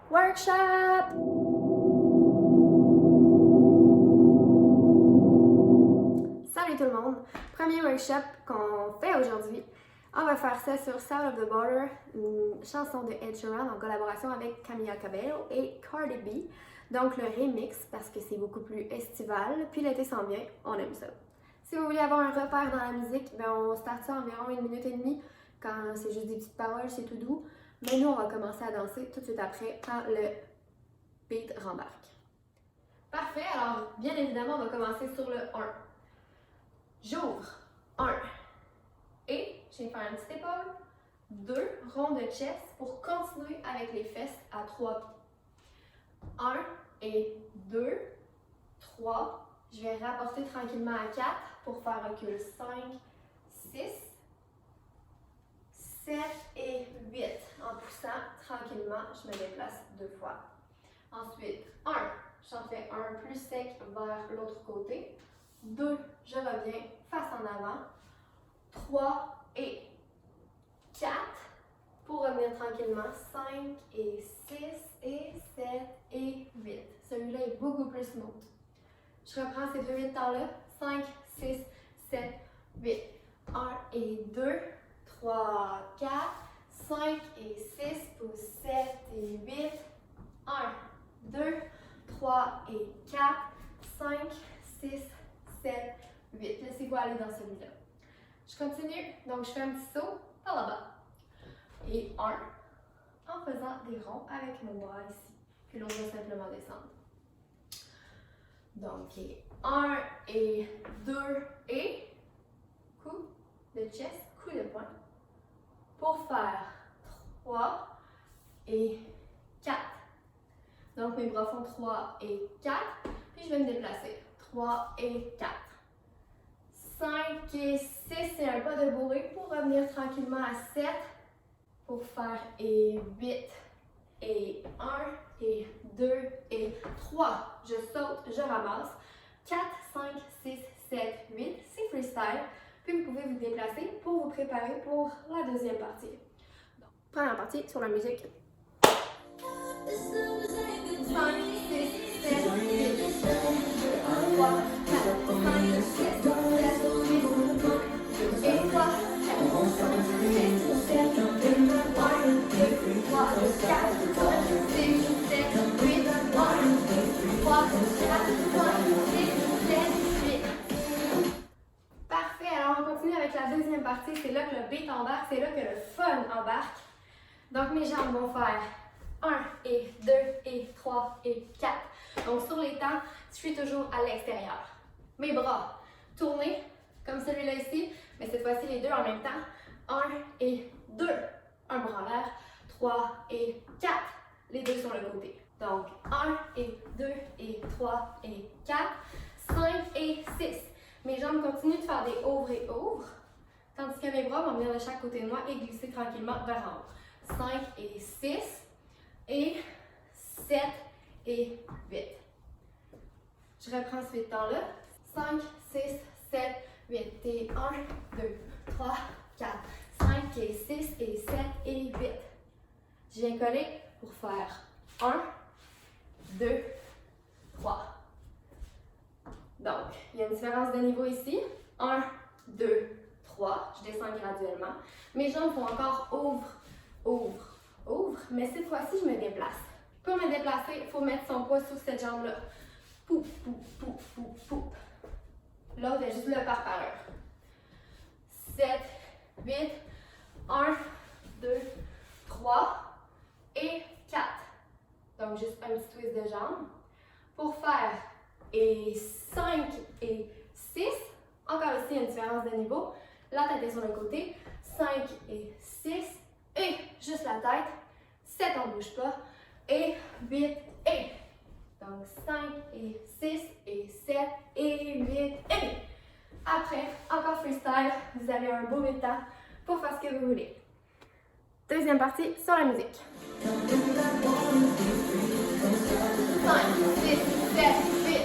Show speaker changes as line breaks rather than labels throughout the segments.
workshop! Salut tout le monde! Premier workshop qu'on fait aujourd'hui. On va faire ça sur South of the Border, une chanson de Ed Sheeran en collaboration avec Camila Cabello et Cardi B. Donc le remix parce que c'est beaucoup plus estival, puis l'été s'en vient, on aime ça. Si vous voulez avoir un repère dans la musique, ben on start ça environ 1 minute et demie. Quand c'est juste des petites paroles, c'est tout doux. Mais nous, on va commencer à danser tout de suite après quand le beat rembarque. Parfait, alors bien évidemment, on va commencer sur le 1. J'ouvre 1. Et je vais faire une petite épaule. 2 ronds de chest pour continuer avec les fesses à 3 pieds. 1 et 2, 3. Je vais rapporter tranquillement à 4 pour faire recul 5, 6, 7 et 8. En poussant tranquillement, je me déplace 2 fois. Ensuite, 1, j'en fais un plus sec vers l'autre côté. 2, je reviens face en avant. 3 et 4 pour revenir tranquillement. 5 et 6 et 7 et 8. Celui-là est beaucoup plus smooth. Je reprends ces 2 8 temps-là. 5, 6, 7, 8. 1 et 2, 3, 4, 5 et 6 pour 7 et 8. 1, 2, 3 et 4, 5, 6, 7, 8. Laissez-vous aller dans celui-là. Je continue, donc je fais un petit saut par là-bas. Et 1, en faisant des ronds avec mon bras ici. Puis l'on va simplement descendre. Donc, 1 et 2 et coup de chest, coup de poing. Pour faire 3 et 4. Donc, mes bras font 3 et 4. Puis, je vais me déplacer. 3 et 4. 5 et 6 et un pas de bourrée pour revenir tranquillement à 7. Pour faire et 8 et 1 et 2 et 3. Je saute, je ramasse. 4, 5, 6, 7, 8. C'est freestyle. Puis, vous pouvez vous déplacer pour vous préparer pour la deuxième partie. Donc, première partie sur la musique. 5, 6, 7, 8, 3, 4, 5, 6, 7, 8, et 3, 4, 5, 6, 7, 8, 1, 2, 3, 4, 5, 6, 7, 8, 1, 2, 3, 4, 5, 6, 7, 8. Parfait, alors on continue avec la deuxième partie. C'est là que le beat embarque, c'est là que le fun embarque. Donc mes jambes vont faire 1 et 2 et 3 et 4. Donc sur les temps, je suis toujours à l'extérieur. Mes bras tournés comme celui-là ici, mais cette fois-ci les deux en même temps. 1 et 2, un bras en l'air. 3 et 4, les deux sur le côté. Donc 1 et 2 et 3 et 4, 5 et 6. Mes jambes continuent de faire des ouvres et ouvres, tandis que mes bras vont venir de chaque côté de moi et glisser tranquillement vers en haut. 5 et 6 et 7 et 8. Je reprends ce 8 temps-là. 5, 6, 7, 8 et 1, 2, 3, 4, 5 et 6 et 7 et 8. Je viens coller pour faire 1, 2, 3. Donc, il y a une différence de niveau ici. 1, 2, 3. Je descends graduellement. Mes jambes font encore ouvre, ouvre, ouvre. Mais cette fois-ci, je me déplace. Pour me déplacer, il faut mettre son poids sous cette jambe-là. Poup, poup, poup, poup, poup. L'autre est juste le par-pareur. 7, 8, 1, 2, 3 et 4. Donc, juste un petit twist de jambe. Pour faire et 5 et 6, encore ici, il y a une différence de niveau. La tête est sur le côté. 5 et 6 et juste la tête. 7, on ne bouge pas. Et 8 et. Donc, 5 et 6 et 7 et 8 et. Après, encore freestyle, vous avez un beau temps pour faire ce que vous voulez. Deuxième partie sur la musique. 5, 6, 7, 8.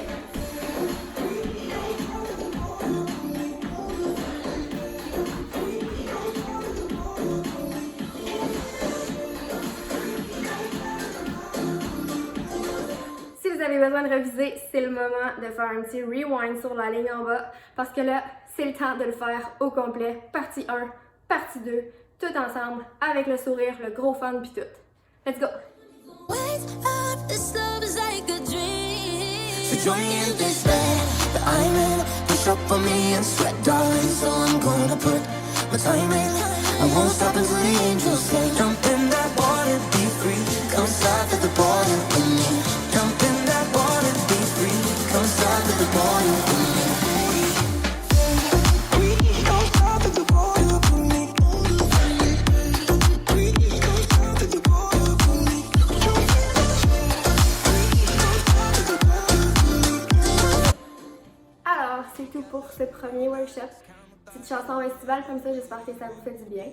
avez besoin de reviser, c'est le moment de faire un petit rewind sur la ligne en bas parce que là, c'est le temps de le faire au complet. Partie 1, partie 2, tout ensemble, avec le sourire, le gros fun pis tout. Let's go!
Wake up, this love is like a dream. So join me in this bed that I'm in. Push up on me and sweat, darling. So I'm gonna put my time in. I won't stop until the angels say, jump in that water, be free. Come south of the border with me. Jump in that water, be free. Come south of the border with me.
Alors, c'est tout pour ce premier workshop. Petite chanson estivale comme ça, j'espère que ça vous fait du bien.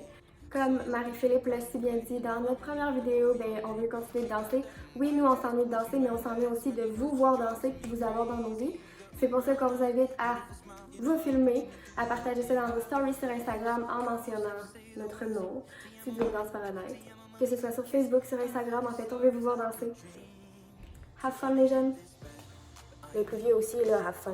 Comme Marie-Philippe l'a si bien dit dans notre première vidéo, on veut continuer de danser. Oui, nous on s'ennuie de danser, mais on s'ennuie aussi de vous voir danser et de vous avoir dans nos vies. C'est pour ça qu'on vous invite à vous filmer, à partager ça dans vos stories sur Instagram en mentionnant notre nom, Studio Danse Paradise. Que ce soit sur Facebook, sur Instagram, en fait, on veut vous voir danser. Have fun les jeunes! Les plus vieux aussi, là, have fun.